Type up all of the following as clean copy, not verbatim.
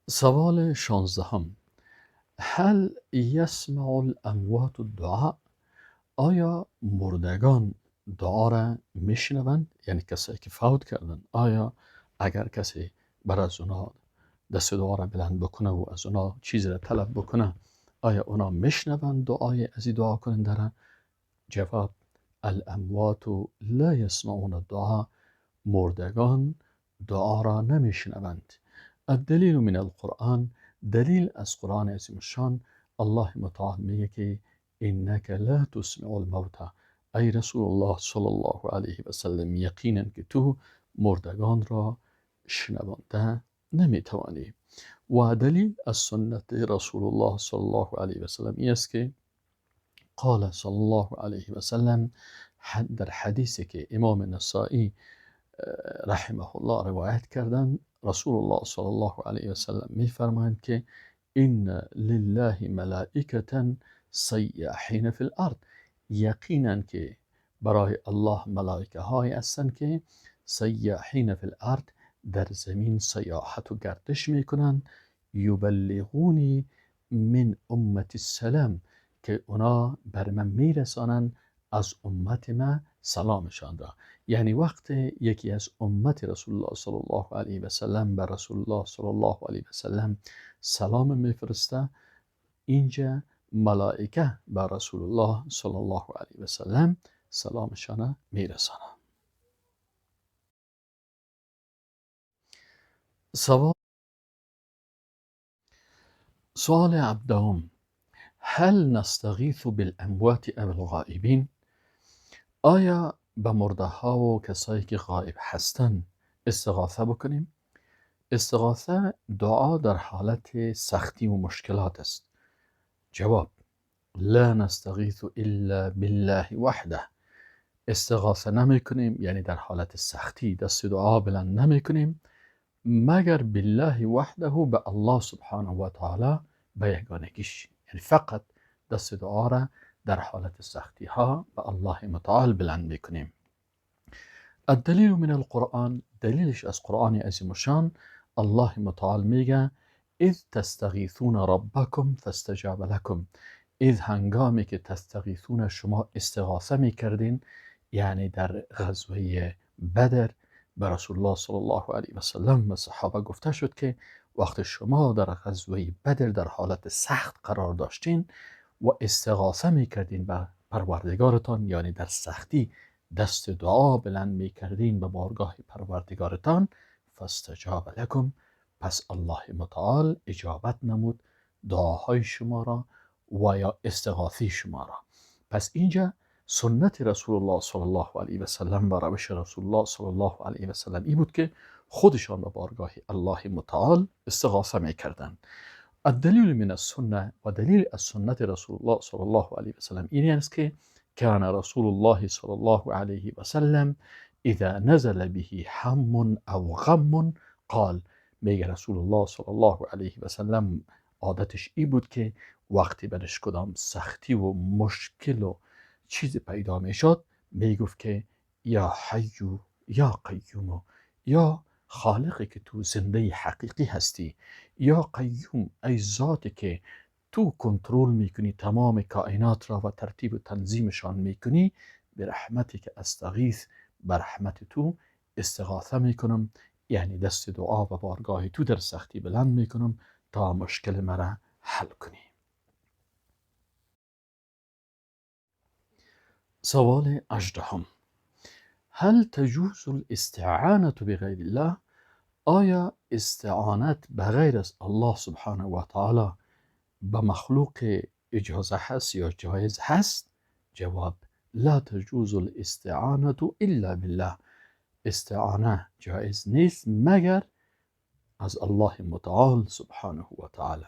سوال 16: هل یسمع الاموات الدعاء؟ آیا مردگان دعا را میشنوند؟ یعنی کسایی که فوت کردن، آیا اگر کسی بر از اونا دست دعا را بلند بکنه و از اونا چیزی را طلب بکنه، آیا اونا میشنوند دعای از این دعا کننده را؟ جواب: الاموات لا یسمعون الدعاء. مردگان دعا را نمیشنوند. الدلیل من القرآن، دلیل از قرآن عظیم الشان، الله متعال میگه که انک لا تسمع الموتى. ای رسول الله صلی الله علیه و سلم، یقینا که تو مردگان را شنوانده نمیتوانی. و دلیل از سنت رسول الله صلی الله علیه و سلم است که قال صلی الله علیه و سلم، در حدیثی که امام نسائی رحمه الله روایت کردن، رسول الله صلی الله علیه و سلم میفرمایند که این لله ملائکة سیاحین فی الارض. یقینا که برای الله ملائکه های هستند که سیاحین فی الارض، در زمین سیاحت و گردش میکنند. یبلغونی من امت السلام، که اونا بر من میرسانند از امت ما سلامشان را. یعنی وقت یکی از امت رسول الله صلی الله علیه و سلم بر رسول الله صلی الله علیه و سلم سلام میفرسته، اینجا ملائکه بر رسول الله صلی الله علیه و سلم سلامشان میرسانه. سوال 17: هل نستغیث بالاموات او الغائبین؟ آیا به مرده ها و کسایی که غائب هستند استغاثه بکنیم؟ استغاثه دعا در حالت سختی و مشکلات است. جواب: لا نستغیث الا بالله وحده. استغاثه نمی کنیم، یعنی در حالت سختی دست دعا بلند نمی کنیم مگر بالله وحده، به الله سبحانه و تعالی به یگانگیش. یعنی فقط دست دعا را در حالت سختی ها به الله متعال بلند می کنیم. الدلیل من القرآن، دلیلش از قرآن عظیم الشان، الله متعال میگه اذ تستغیثون ربکم فاستجاب لکم. اذ هنگامی که تستغیثون، شما استغاثه میکردین، یعنی در غزوه بدر به رسول الله صلی الله علیه و سلم و صحابه گفته شد که وقت شما در غزوه بدر در حالت سخت قرار داشتین و استغاثه میکردین به پروردگارتان، یعنی در سختی دست دعا بلند میکردین به بارگاه پروردگارتان، فاستجاب لکم، پس الله متعال اجابت نمود دعاهای شما را و یا استغاثی شما را. پس اینجا سنت رسول الله صلی الله علیه و سلم و روش رسول الله صلی الله علیه و سلم این بود که خودشان به بارگاه الله متعال استغاثه میکردند. الدلیل من السنه، و دلیل از سنت رسول الله صلی الله علیه و سلم این است که كان رسول الله صلی الله علیه و سلم اذا نزل به هم او غم قال. میگه رسول الله صلی الله علیه و سلم عادتش این بود که وقتی برش کدام سختی و مشکل و چیز پیدا میشد میگفت که یا حی یا قیوم، یا خالقی که تو زنده حقیقی هستی، یا قیوم ای ذاتی که تو کنترل میکنی تمام کائنات را و ترتیب و تنظیمشان میکنی، به رحمتی که استغیث، به رحمت تو استغاثه میکنم، یعنی دست دعا و بارگاه تو در سختی بلند میکنم تا مشکل مرا حل کنی. سوال 18: هل تجوز الاستعانة بغیر الله؟ آیا استعانت بغیر از الله سبحانه و تعالی به مخلوق اجازه هست یا جایز هست؟ جواب: لا تجوز الاستعانة الا بالله. استعانه جایز نیست مگر از الله متعال سبحانه و تعالی.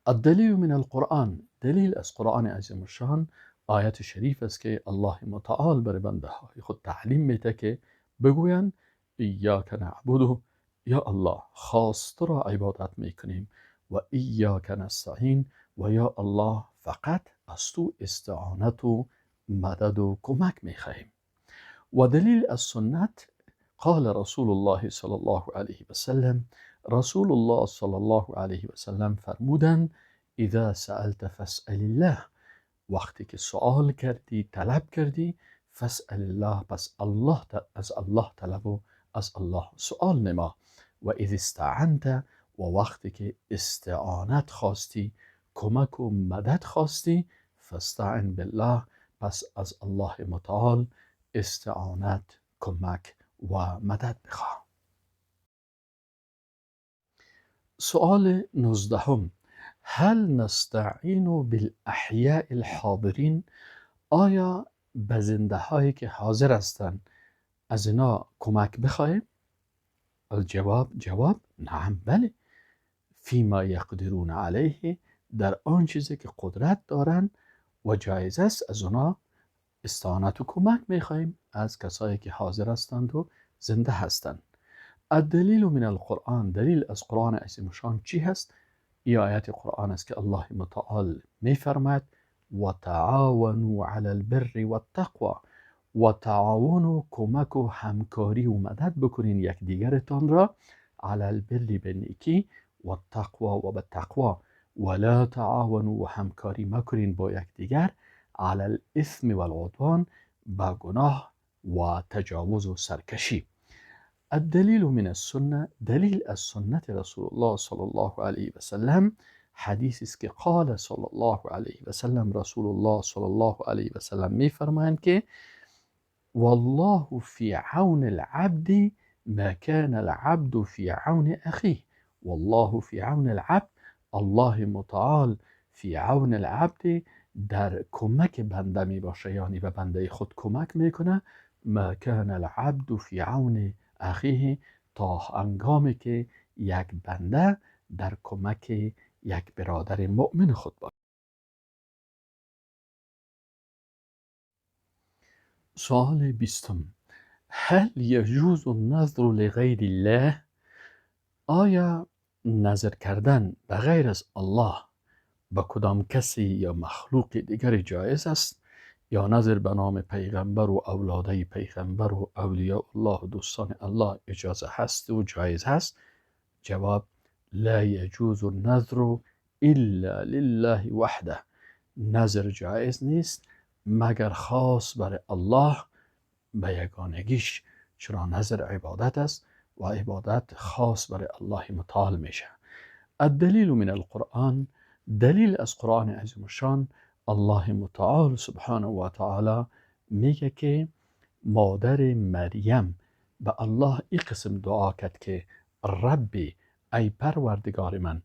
الدلیل من القرآن، دلیل از قرآن عظیم الشان آیت شریف است که الله متعال بر بنده های خود تعلیم میده که بگویند ایاک نعبد، یا الله خاص تو را عبادت میکنیم، و ایاک نستعین، و یا الله فقط از تو استعانت و مدد و کمک میخواهیم. و دلیل از سنت قال رسول الله صلی الله علیه و سلم، رسول الله صلی الله علیه و سلم فرمودند اذا سألت فاسأل الله، وقتی که سوال کردی طلب کردی فاسأل الله، پس از الله طلب و از الله سوال نما. و اذا استعنت، و وقتی که استعانت خواستی، کمک و مدد خواستی، فاستعن بالله، پس از الله متعال استعانت، کمک و مدد بخواه. سؤال 19: هل نستعین بالاحیاء الحاضرین؟ آیا به زنده هایی که حاضر هستند از اینا کمک بخواهیم؟ جواب نعم، بله. فیما یقدرون علیه، در آن چیزی که قدرت دارند و جایز است از اونا استعانت و کمک میخواهیم از کسایی که حاضر هستند و زنده هستند. الدلیل من القرآن، دلیل از قرآن عظیم شان چی هست؟ این آیت قرآن است که الله متعال میفرماید و تعاونوا علی البر و التقوی، و تعاون و کمک و همکاری و مدد بکنین یکدیگرتان را، علی البر به نیکی، و التقوی و به تقوی، ولا تعاونوا و همکاری مکنین با یکدیگر، علی الاثم و العدوان، با گناه و تجاوز و سرکشی. الدلیل من السنه، دلیل از سنت رسول الله صلی الله علیه و سلم، حدیثی است که قال صلی الله علیه و سلم، رسول الله صلی الله علیه و سلم میفرمایند که والله فی عون العبد ما كان العبد فی عون اخیه. والله فی عون العبد، الله متعال فی عون العبد، در کمک بنده می باشه، یعنی به بنده خود کمک میکنه. ما كان العبد فی عون اخیه، تا هنگامی که یک بنده در کمک یک برادر مؤمن خود باشه. سوال 20: هل یجوز النذر لغیر الله؟ آیا نظر کردن به غیر از الله به کدام کسی یا مخلوق دیگر جایز است؟ یا نظر به نام پیغمبر و اولاده پیغمبر و اولیاء الله و دوستان الله اجازه هست و جایز هست؟ جواب: لا یجوز النذر الا لله وحده، نظر جایز نیست مگر خاص برای الله به یگانگیش، چرا نظر عبادت است و عبادت خاص برای الله متعال میشه. الدلیل من القرآن، دلیل از قرآن عظیم شان، الله متعال سبحانه و تعالی میگه که مادر مریم به الله این قسم دعا کرد که ربی، ای پروردگار من،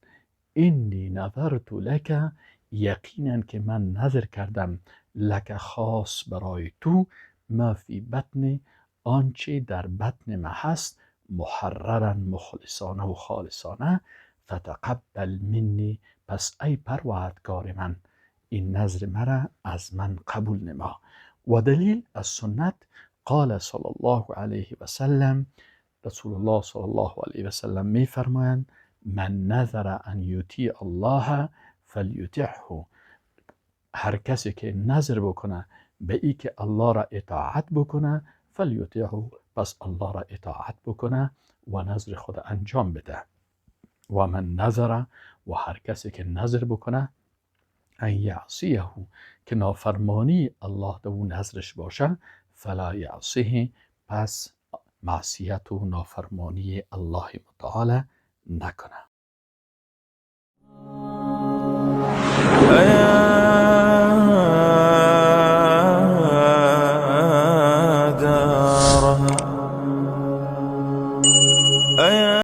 انی نذرت لک، یقینا که من نظر کردم، لک خاص برای تو، ما فی بطن، آنچه در بطن ما هست، محررا مخلصانه و خالصانه، فتقبل منی، پس ای پروردگار من این نظر مرا از من قبول نما. و دلیل از سنت، قال صلی الله علیه و سلم، رسول الله صلی الله علیه و سلم می فرمایند من نظر ان یطیع الله فلیطعه، هر کسی که نظر بکنه به ای که الله را اطاعت بکنه، فلیطعه، پس الله را اطاعت بکنه و نظر خود انجام بده. و من نظر، و هر کسی که نظر بکنه ان یعصیه، که نافرمانی الله دو نظرش باشه، فلا یعصیه، پس معصیت و نافرمانی الله متعال نکنه.